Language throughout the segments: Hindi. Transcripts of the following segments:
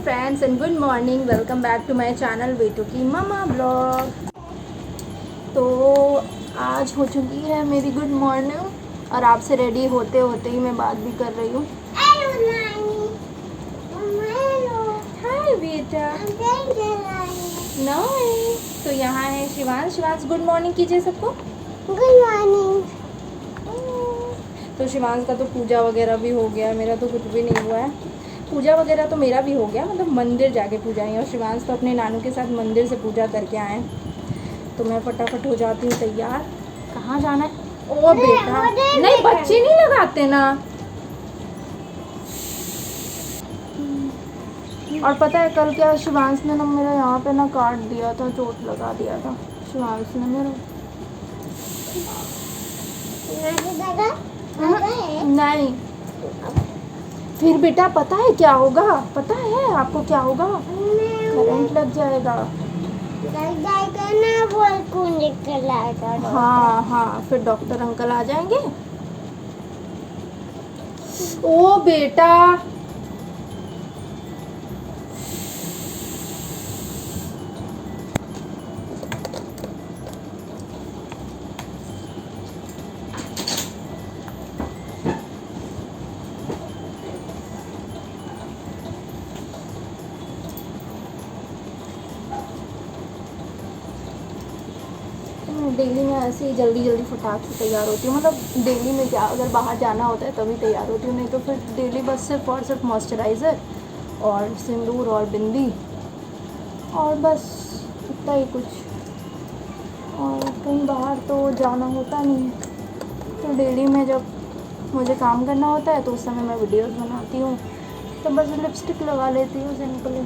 Friends and good morning, welcome back to my channel वेटू की मम्मा ब्लॉग। तो आज हो चुकी है मेरी गुड मॉर्निंग और आपसे रेडी होते होते ही मैं बात भी कर रही हूँ। हाय बेटा। नहीं, तो यहाँ है शिवांश। शिवांश गुड मॉर्निंग कीजिए सबको। Good morning. तो शिवांश का तो पूजा वगैरह भी हो गया, मेरा तो कुछ भी नहीं हुआ है। पूजा वगैरह तो मेरा भी हो गया, मतलब मंदिर जाके पूजा है, और शिवांश तो अपने नानू के साथ मंदिर से पूजा करके आए। तो मैं फटाफट हो जाती हूँ तैयार। कहाँ जाना है? ओ बेटा नहीं, बच्चे नहीं लगाते ना। और पता है कल क्या, शिवांश ने ना मेरा यहाँ पे ना काट दिया था, चोट लगा दिया था शिवांश ने मेरा। नहीं, फिर बेटा पता है क्या होगा? पता है आपको क्या होगा? करंट लग जाएगा। ना, वो खून निकल आएगा। हाँ हाँ, फिर डॉक्टर अंकल आ जाएंगे। ओ बेटा डेली में ऐसे ही जल्दी जल्दी फटाक से तैयार होती हूँ। मतलब डेली में क्या, अगर बाहर जाना होता है तभी तैयार होती हूँ, नहीं तो फिर डेली बस सिर्फ और सिर्फ मॉइस्चराइज़र और सिंदूर और बिंदी और बस इतना ही कुछ। और कहीं बाहर तो जाना होता नहीं। तो डेली में जब मुझे काम करना होता है तो उस समय मैं वीडियोस बनाती हूँ, तो बस लिपस्टिक लगा लेती हूँ सिंपली।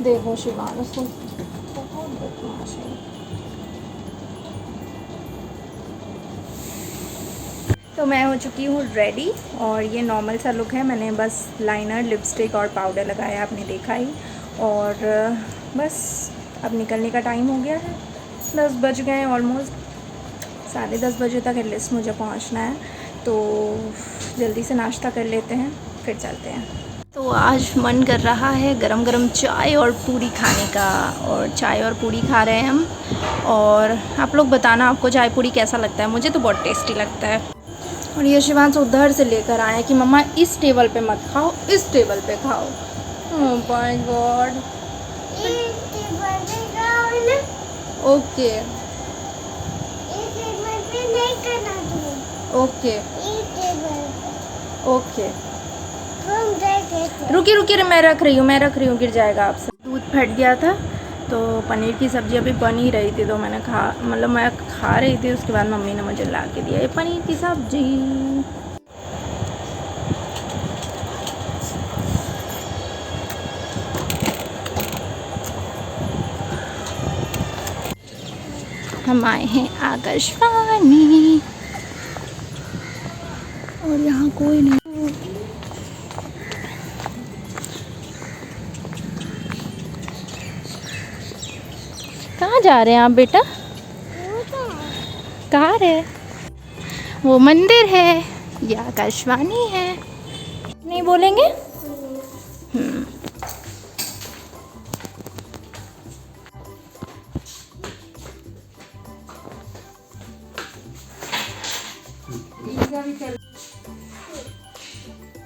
देखो शिवांश तो बहुत बदमाश है। तो मैं हो चुकी हूँ रेडी, और ये नॉर्मल सा लुक है। मैंने बस लाइनर, लिपस्टिक और पाउडर लगाया, आपने देखा ही। और बस अब निकलने का टाइम हो गया है। 10 बज गए ऑलमोस्ट। 10:30 बजे तक एटलीस्ट मुझे पहुँचना है, तो जल्दी से नाश्ता कर लेते हैं, फिर चलते हैं। तो आज मन कर रहा है गरम गरम चाय और पूरी खाने का, और चाय और पूरी खा रहे हैं हम। और आप लोग बताना आपको चाय पूरी कैसा लगता है। मुझे तो बहुत टेस्टी लगता है। और ये शिवांश उधर से लेकर आए कि मम्मा इस टेबल पे मत खाओ, इस टेबल पे खाओ। Oh my God. Okay okay okay, रुकी रुकी, मैं रख रही हूँ, गिर जाएगा आपसे। दूध फट गया था, तो पनीर की सब्ज़ी अभी बन ही रही थी, तो मैंने मैं खा रही थी। उसके बाद मम्मी ने मुझे ला के दिया ये पनीर की सब्ज़ी। हम आए हैं आकाशवाणी, और यहाँ कोई नहीं। कहाँ जा रहे हैं आप बेटा? कार है, वो मंदिर है, ये आकाशवाणी है। नहीं बोलेंगे?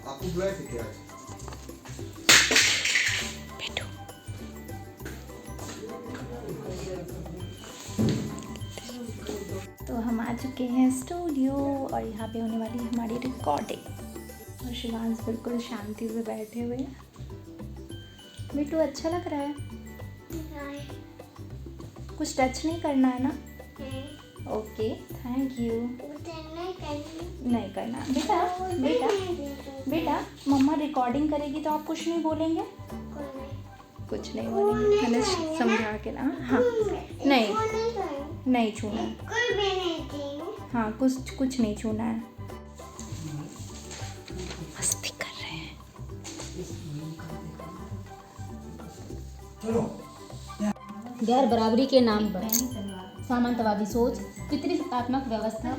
आपको बुलाया था क्या? तो हम आ चुके चुके हैं स्टूडियो और यहाँ पे होने वाली है हमारी रिकॉर्डिंग। और शिवांश बिल्कुल शांति से बैठे हुए हैं। बिट्टू अच्छा लग रहा है? कुछ टच नहीं करना है ना? Okay, thank you. नहीं करना बेटा। बेटा बेटा मम्मा रिकॉर्डिंग करेगी तो आप कुछ नहीं बोलेंगे? कुछ नहीं बोलेंगे, मैंने समझा के ना। हाँ नहीं छूना है। हाँ कुछ नहीं छूना है। मस्ती कर रहे हैं। गैर बराबरी के नाम पर सामंतवादी सोच, पितृसत्तात्मक व्यवस्था,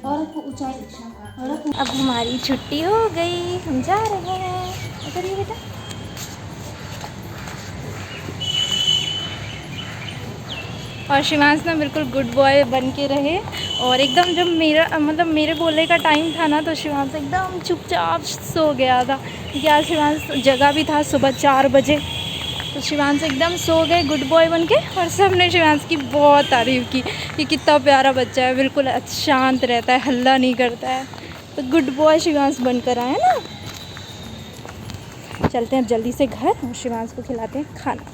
औरत को ऊंचाई, औरत को... अब हमारी छुट्टी हो गई, हम जा रहे हैं। करिए बेटा। और शिवांश ना बिल्कुल गुड बॉय बन के रहे। और एकदम जब मेरे बोलने का टाइम था ना, तो शिवांश एकदम चुपचाप सो गया था। क्योंकि आज शिवांश जगह भी था सुबह 4 बजे, तो शिवांश एकदम सो गए गुड बॉय बन के। और सब ने शिवांश की बहुत तारीफ़ की कि कितना प्यारा बच्चा है, बिल्कुल शांत रहता है, हल्ला नहीं करता है। तो गुड बॉय शिवांश बनकर आए ना। चलते हैं अब जल्दी से घर और शिवांश को खिलाते हैं खाना।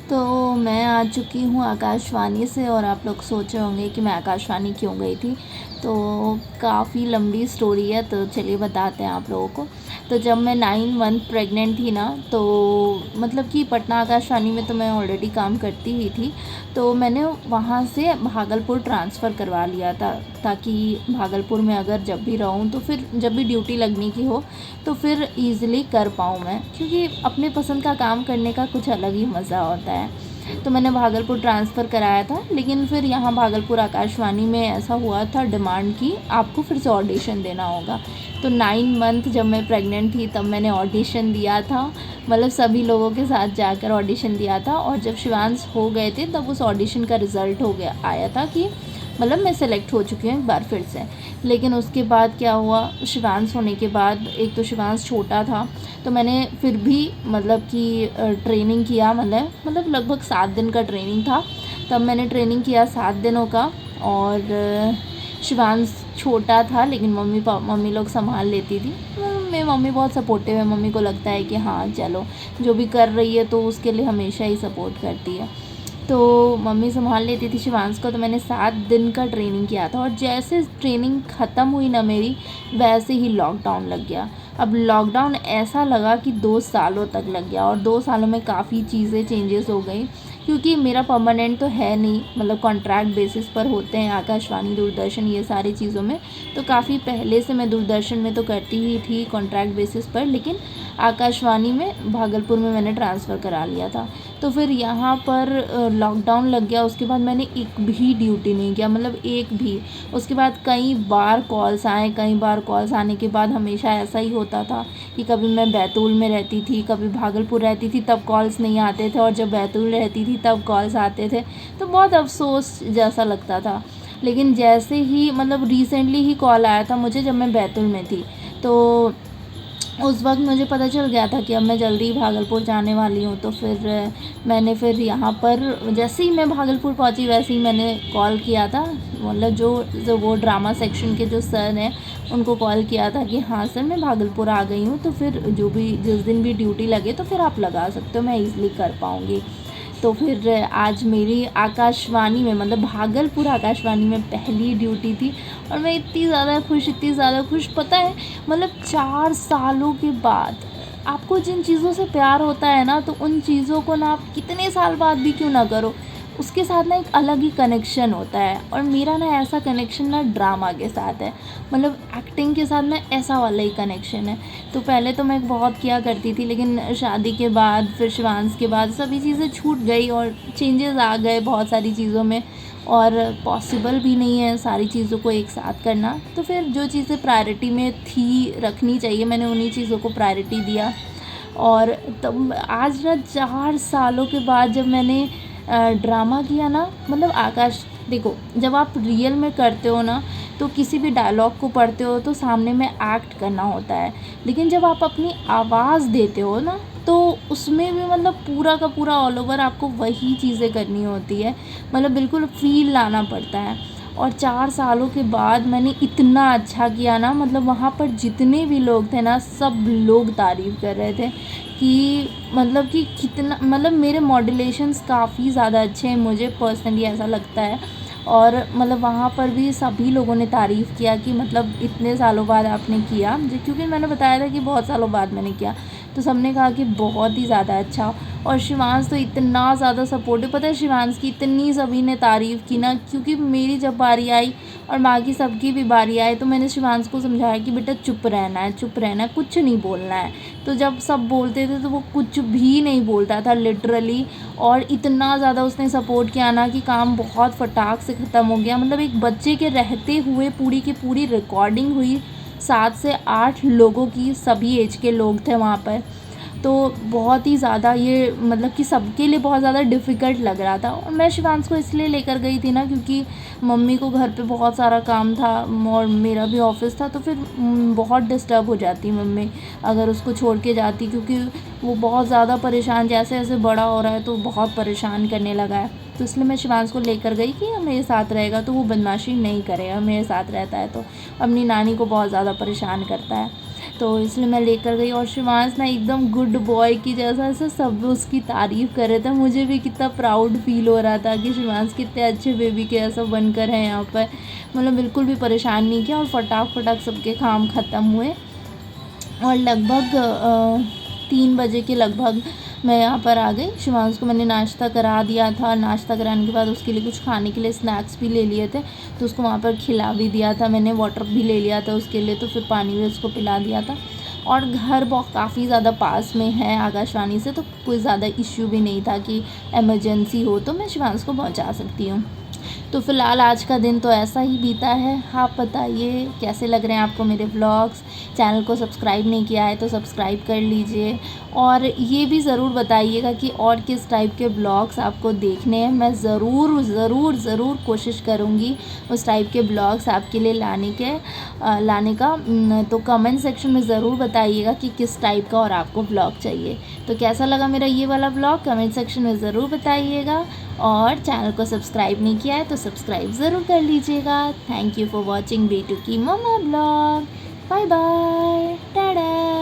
तो मैं आ चुकी हूँ आकाशवाणी से। और आप लोग सोच रहे होंगे कि मैं आकाशवाणी क्यों गई थी, तो काफ़ी लंबी स्टोरी है, तो चलिए बताते हैं आप लोगों को। तो जब मैं 9 मंथ प्रेग्नेंट थी ना, तो मतलब कि पटना आकाशवाणी में तो मैं ऑलरेडी काम करती ही थी, तो मैंने वहाँ से भागलपुर ट्रांसफ़र करवा लिया था, ताकि भागलपुर में अगर जब भी रहूँ तो फिर जब भी ड्यूटी लगने की हो तो फिर ईज़िली कर पाऊँ मैं, क्योंकि अपने पसंद का काम करने का कुछ अलग ही मज़ा होता है। तो मैंने भागलपुर ट्रांसफ़र कराया था, लेकिन फिर यहाँ भागलपुर आकाशवाणी में ऐसा हुआ था डिमांड की आपको फिर से ऑडिशन देना होगा। तो 9 मंथ जब मैं प्रेग्नेंट थी तब मैंने ऑडिशन दिया था, मतलब सभी लोगों के साथ जाकर ऑडिशन दिया था। और जब शिवांश हो गए थे तब उस ऑडिशन का रिज़ल्ट आया था कि मतलब मैं सेलेक्ट हो चुकी हूँ एक बार फिर से। लेकिन उसके बाद क्या हुआ, शिवांश होने के बाद एक तो शिवांश छोटा था, तो मैंने फिर भी मतलब कि ट्रेनिंग किया, मतलब लगभग 7 दिन का ट्रेनिंग था। तब मैंने ट्रेनिंग किया 7 दिनों का। और शिवांश छोटा था, लेकिन मम्मी लोग संभाल लेती थी। मेरी मम्मी बहुत सपोर्टिव है, मम्मी को लगता है कि हाँ चलो जो भी कर रही है तो उसके लिए हमेशा ही सपोर्ट करती है, तो मम्मी संभाल लेती थी शिवांश को। तो मैंने 7 दिन का ट्रेनिंग किया था, और जैसे ट्रेनिंग ख़त्म हुई ना मेरी, वैसे ही लॉकडाउन लग गया। अब लॉकडाउन ऐसा लगा कि 2 सालों तक लग गया, और 2 सालों में काफ़ी चीज़ें चेंजेस हो गई, क्योंकि मेरा परमानेंट तो है नहीं, मतलब कॉन्ट्रैक्ट बेसिस पर होते हैं आकाशवाणी, दूरदर्शन, ये सारी चीज़ों में। तो काफ़ी पहले से मैं दूरदर्शन में तो करती ही थी कॉन्ट्रैक्ट बेसिस पर, लेकिन आकाशवाणी में भागलपुर में मैंने ट्रांसफ़र करा लिया था। तो फिर यहाँ पर लॉकडाउन लग गया, उसके बाद मैंने एक भी ड्यूटी नहीं किया, मतलब एक भी। उसके बाद कई बार कॉल्स आए, कई बार कॉल्स आने के बाद हमेशा ऐसा ही होता था कि कभी मैं बैतूल में रहती थी, कभी भागलपुर रहती थी, तब कॉल्स नहीं आते थे, और जब बैतूल रहती थी तब कॉल्स आते थे। तो बहुत अफसोस जैसा लगता था। लेकिन जैसे ही मतलब रिसेंटली ही कॉल आया था मुझे, जब मैं बैतूल में थी, तो उस वक्त मुझे पता चल गया था कि अब मैं जल्दी भागलपुर जाने वाली हूँ। तो फिर मैंने फिर यहाँ पर जैसे ही मैं भागलपुर पहुँची वैसे ही मैंने कॉल किया था, मतलब जो वो ड्रामा सेक्शन के जो सर हैं उनको कॉल किया था कि हाँ सर मैं भागलपुर आ गई हूँ, तो फिर जिस दिन भी ड्यूटी लगे तो फिर आप लगा सकते हो, मैं ईज़िली कर पाऊँगी। तो फिर आज मेरी आकाशवाणी में, मतलब भागलपुर आकाशवाणी में पहली ड्यूटी थी, और मैं इतनी ज़्यादा खुश, पता है मतलब 4 सालों के बाद आपको जिन चीज़ों से प्यार होता है ना, तो उन चीज़ों को ना आप कितने साल बाद भी क्यों ना करो, उसके साथ ना एक अलग ही कनेक्शन होता है। और मेरा ना ऐसा कनेक्शन ना ड्रामा के साथ है, मतलब एक्टिंग के साथ ना ऐसा वाला ही कनेक्शन है। तो पहले तो मैं बहुत किया करती थी, लेकिन शादी के बाद फिर शिवांश के बाद सभी चीज़ें छूट गई और चेंजेस आ गए बहुत सारी चीज़ों में, और पॉसिबल भी नहीं है सारी चीज़ों को एक साथ करना। तो फिर जो चीज़ें प्रायोरिटी में थी रखनी चाहिए, मैंने उन्हीं चीज़ों को प्रायोरिटी दिया। और तब आज ना 4 सालों के बाद जब मैंने ड्रामा किया ना, मतलब देखो जब आप रियल में करते हो ना, तो किसी भी डायलॉग को पढ़ते हो तो सामने में एक्ट करना होता है, लेकिन जब आप अपनी आवाज़ देते हो ना, तो उसमें भी मतलब पूरा का पूरा ऑल ओवर आपको वही चीज़ें करनी होती है, मतलब बिल्कुल फ़ील लाना पड़ता है। और 4 सालों के बाद मैंने इतना अच्छा किया ना, मतलब वहाँ पर जितने भी लोग थे ना सब लोग तारीफ़ कर रहे थे कि मतलब कि कितना, मतलब मेरे मॉड्यूलेशंस काफ़ी ज़्यादा अच्छे हैं, मुझे पर्सनली ऐसा लगता है। और मतलब वहाँ पर भी सभी लोगों ने तारीफ़ किया कि मतलब इतने सालों बाद आपने किया, क्योंकि मैंने बताया था कि बहुत सालों बाद मैंने किया, तो सबने कहा कि बहुत ही ज़्यादा अच्छा। और शिवांश तो इतना ज़्यादा सपोर्टिव, पता है शिवांश की इतनी सभी ने तारीफ़ की ना, क्योंकि मेरी जब बारी आई और बाकी सबकी भी बारी आई तो मैंने शिवांश को समझाया कि बेटा चुप रहना है, चुप रहना है, कुछ नहीं बोलना है। तो जब सब बोलते थे तो वो कुछ भी नहीं बोलता था लिटरली, और इतना ज़्यादा उसने सपोर्ट किया ना कि काम बहुत फटाक से ख़त्म हो गया। मतलब एक बच्चे के रहते हुए पूरी की पूरी रिकॉर्डिंग हुई 7 से 8 लोगों की, सभी एज के लोग थे वहाँ पर। तो बहुत ही ज़्यादा ये मतलब कि सबके लिए बहुत ज़्यादा डिफ़िकल्ट लग रहा था। और मैं शिवांश को इसलिए लेकर गई थी ना क्योंकि मम्मी को घर पे बहुत सारा काम था और मेरा भी ऑफिस था, तो फिर बहुत डिस्टर्ब हो जाती मम्मी अगर उसको छोड़ के जाती, क्योंकि वो बहुत ज़्यादा परेशान, जैसे जैसे बड़ा हो रहा है तो बहुत परेशान करने लगा है। तो इसलिए मैं शिवांश को लेकर गई कि मेरे साथ रहेगा तो वो बदमाशी नहीं करेगा, मेरे साथ रहता है तो अपनी नानी को बहुत ज़्यादा परेशान करता है, तो इसलिए मैं लेकर गई। और शिवांश ना एकदम गुड बॉय की जैसा ऐसे सब उसकी तारीफ़ कर रहे थे, मुझे भी कितना प्राउड फील हो रहा था कि शिवांश कितने अच्छे बेबी के ऐसा बनकर है यहाँ पर। मतलब बिल्कुल भी परेशान नहीं किया और फटाक सबके काम ख़त्म हुए। और लगभग 3 बजे के लगभग मैं यहाँ पर आ गई। शिवांश को मैंने नाश्ता करा दिया था, नाश्ता कराने के बाद उसके लिए कुछ खाने के लिए स्नैक्स भी ले लिए थे, तो उसको वहाँ पर खिला भी दिया था मैंने, वाटर भी ले लिया था उसके लिए, तो फिर पानी भी उसको पिला दिया था। और घर बहुत काफ़ी ज़्यादा पास में है आकाशवाणी से, तो कोई ज़्यादा इश्यू भी नहीं था कि इमरजेंसी हो तो मैं शिवांश को पहुँचा सकती हूँ। तो फ़िलहाल आज का दिन तो ऐसा ही बीता है। आप बताइए कैसे लग रहे हैं आपको मेरे व्लॉग्स। चैनल को सब्सक्राइब नहीं किया है तो सब्सक्राइब कर लीजिए, और ये भी ज़रूर बताइएगा कि और किस टाइप के व्लॉग्स आपको देखने हैं। मैं ज़रूर कोशिश करूँगी उस टाइप के व्लॉग्स आपके लिए लाने का। तो कमेंट सेक्शन में ज़रूर बताइएगा कि किस टाइप का और आपको व्लॉग चाहिए। तो कैसा लगा मेरा ये वाला व्लॉग कमेंट सेक्शन में ज़रूर बताइएगा, और चैनल को सब्सक्राइब नहीं किया है तो सब्सक्राइब ज़रूर कर लीजिएगा। Thank you for watching B2K mamma blog. Bye bye, Tata.